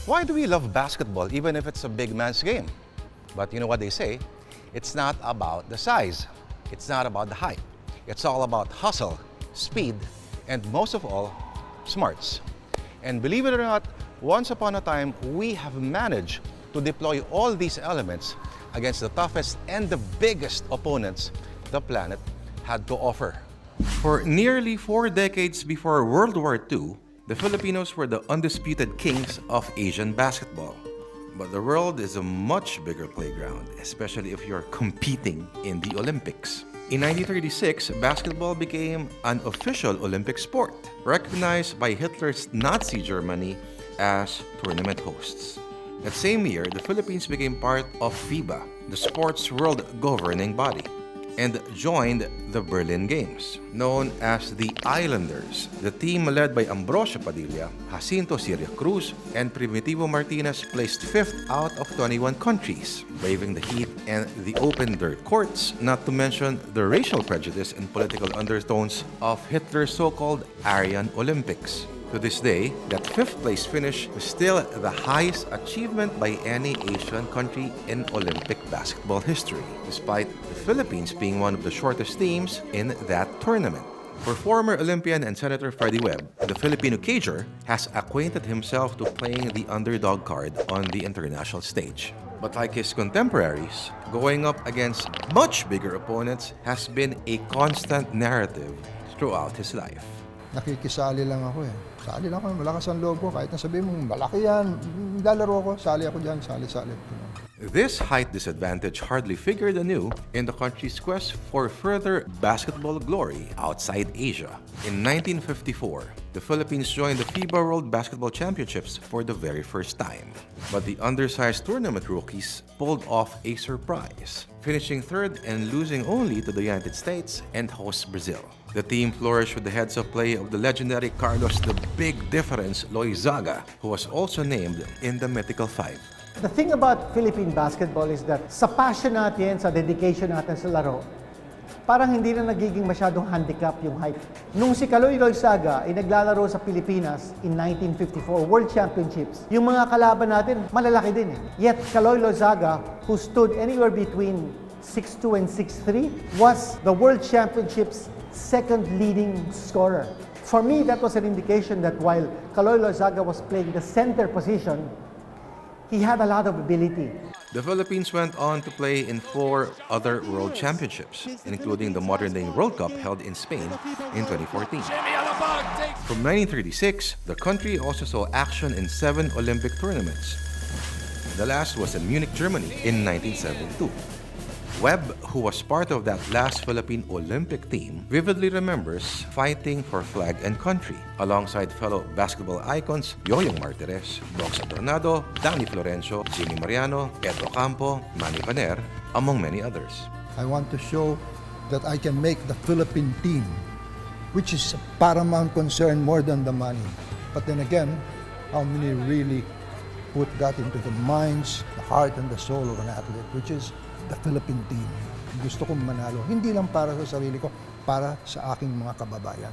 Why do we love basketball even if it's a big man's game? But you know what they say? It's not about the size. It's not about the height. It's all about hustle, speed, and most of all, smarts. And believe it or not, once upon a time, we have managed to deploy all these elements against the toughest and the biggest opponents the planet had to offer. For nearly 4 decades before World War II, the Filipinos were the undisputed kings of Asian basketball. But the world is a much bigger playground, especially if you're competing in the Olympics. In 1936, basketball became an official Olympic sport, recognized by Hitler's Nazi Germany as tournament hosts. That same year, the Philippines became part of FIBA, the sport's world governing body, and joined the Berlin Games. Known as the Islanders, the team led by Ambrosio Padilla, Jacinto Siria Cruz, and Primitivo Martinez placed 5th out of 21 countries, braving the heat and the open dirt courts, not to mention the racial prejudice and political undertones of Hitler's so-called Aryan Olympics. To this day, that 5th place finish is still the highest achievement by any Asian country in Olympic basketball history, despite the Philippines being one of the shortest teams in that tournament. For former Olympian and Senator Freddie Webb, the Filipino cager has acquainted himself to playing the underdog card on the international stage. But like his contemporaries, going up against much bigger opponents has been a constant narrative throughout his life. Nakikisali lang ako eh. Sali lang ako, malakas ang loob ko. Kahit na sabihin mong malaki yan, lalaro ko, sali ako dyan, sali-sali. This height disadvantage hardly figured anew in the country's quest for further basketball glory outside Asia. In 1954, the Philippines joined the FIBA World Basketball Championships for the very first time. But the undersized tournament rookies pulled off a surprise, finishing 3rd and losing only to the United States and host Brazil. The team flourished with the heads of play of the legendary Carlos "The Big Difference" Loizaga, who was also named in the mythical 5. The thing about Philippine basketball is that sa passion natin, sa dedication natin sa laro, parang hindi na nagiging masyadong handicap yung height. Nung si Kaloy Loizaga ay naglalaro sa Pilipinas in 1954 World Championships, yung mga kalaban natin malalaki din eh. Yet Kaloy Loizaga, who stood anywhere between 6'2" and 6'3", was the World Championships' second leading scorer. For me, that was an indication that while Kaloy Loizaga was playing the center position, he had a lot of ability. The Philippines went on to play in 4 other World Championships, including the modern-day World Cup held in Spain in 2014. From 1936, the country also saw action in 7 Olympic tournaments. The last was in Munich, Germany in 1972. Webb, who was part of that last Philippine Olympic team, vividly remembers fighting for flag and country alongside fellow basketball icons Yoyong Martires, Box Adornado, Danny Florencio, Jimmy Mariano, Pedro Campo, Manny Paner, among many others. I want to show that I can make the Philippine team, which is a paramount concern more than the money. But then again, how many really put that into the minds, the heart, and the soul of an athlete, which is the Philippine team. Gusto kong manalo, hindi lang para sa sarili ko, para sa aking mga kababayan.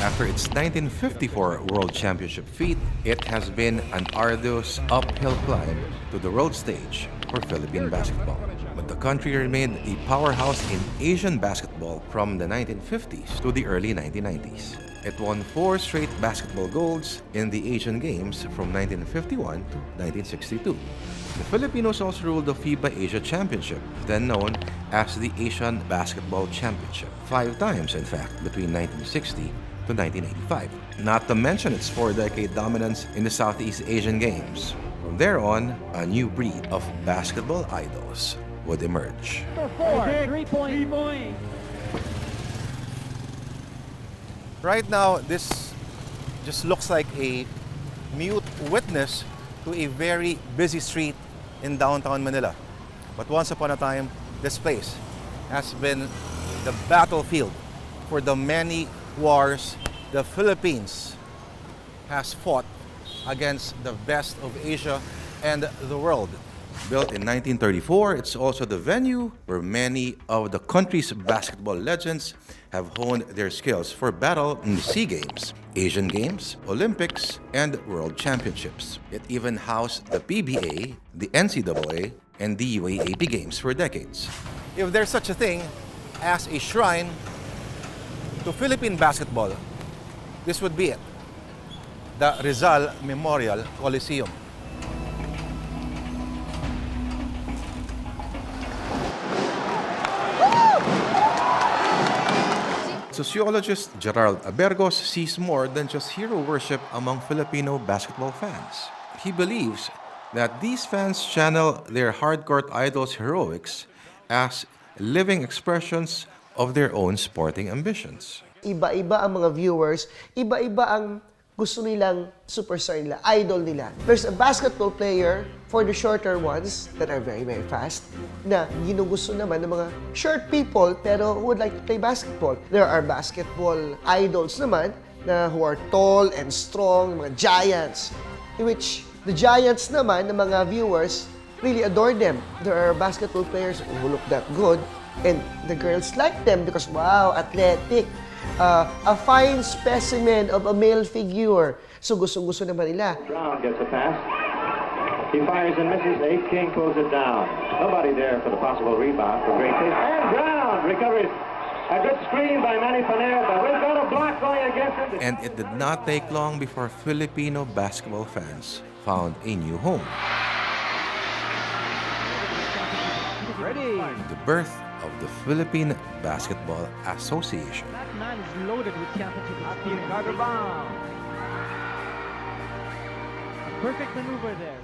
After its 1954 World Championship feat, it has been an arduous uphill climb to the world stage for Philippine basketball. But the country remained a powerhouse in Asian basketball from the 1950s to the early 1990s. It won 4 straight basketball golds in the Asian Games from 1951 to 1962. The Filipinos also ruled the FIBA Asia Championship, then known as the Asian Basketball Championship, 5 times in fact, between 1960 to 1985, not to mention its 4-decade dominance in the Southeast Asian Games. From there on, a new breed of basketball idols would emerge. Three-point. Right now, this just looks like a mute witness to a very busy street in downtown Manila. But once upon a time, this place has been the battlefield for the many wars the Philippines has fought against the best of Asia and the world. Built in 1934, it's also the venue where many of the country's basketball legends have honed their skills for battle in the SEA Games, Asian Games, Olympics, and World Championships. It even housed the PBA, the NCAA, and the UAAP Games for decades. If there's such a thing as a shrine to Philippine basketball, this would be it. The Rizal Memorial Coliseum. Sociologist Gerald Abergos sees more than just hero worship among Filipino basketball fans. He believes that these fans channel their hardcourt idols' heroics as living expressions of their own sporting ambitions. Iba-iba ang mga viewers, iba-iba ang gusto nilang superstar nila, idol nila. There's a basketball player for the shorter ones that are very, very fast na ginugusto naman ng mga short people pero who would like to play basketball. There are basketball idols naman na who are tall and strong, mga giants, in which the giants naman ng mga viewers really adore them. There are basketball players who look that good and the girls like them because, wow, athletic. A fine specimen of a male figure. So gustong-gusto naman nila. Brown gets a pass. He fires and misses. Ace King pulls it down. Nobody there for the possible rebound for Great Taste. And Brown recovers. A good screen by Manny Panera, but we've got a block going against him. And it did not take long before Filipino basketball fans found a new home. Ready. The birth of the Philippine Basketball Association. That man is loaded with championship experience. Got a bomb. A perfect maneuver there.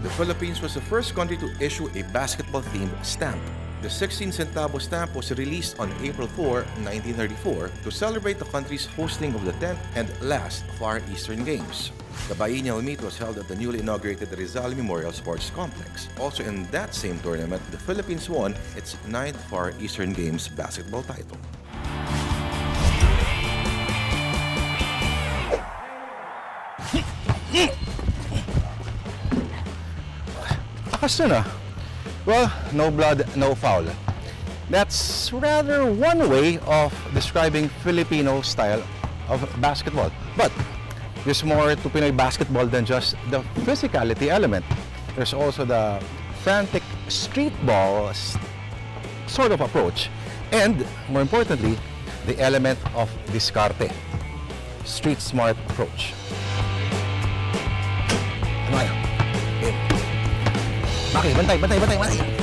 The Philippines was the first country to issue a basketball-themed stamp. The 16 centavo stamp was released on April 4, 1934 to celebrate the country's hosting of the 10th and last Far Eastern Games. The biennial meet was held at the newly inaugurated Rizal Memorial Sports Complex. Also in that same tournament, the Philippines won its 9th Far Eastern Games basketball title. Lakas nun ah. Well, no blood, no foul. That's rather one way of describing Filipino style of basketball. But there's more to Pinoy basketball than just the physicality element. There's also the frantic street ball sort of approach. And more importantly, the element of discarte, street smart approach. Ano kaya? Maki, bantay.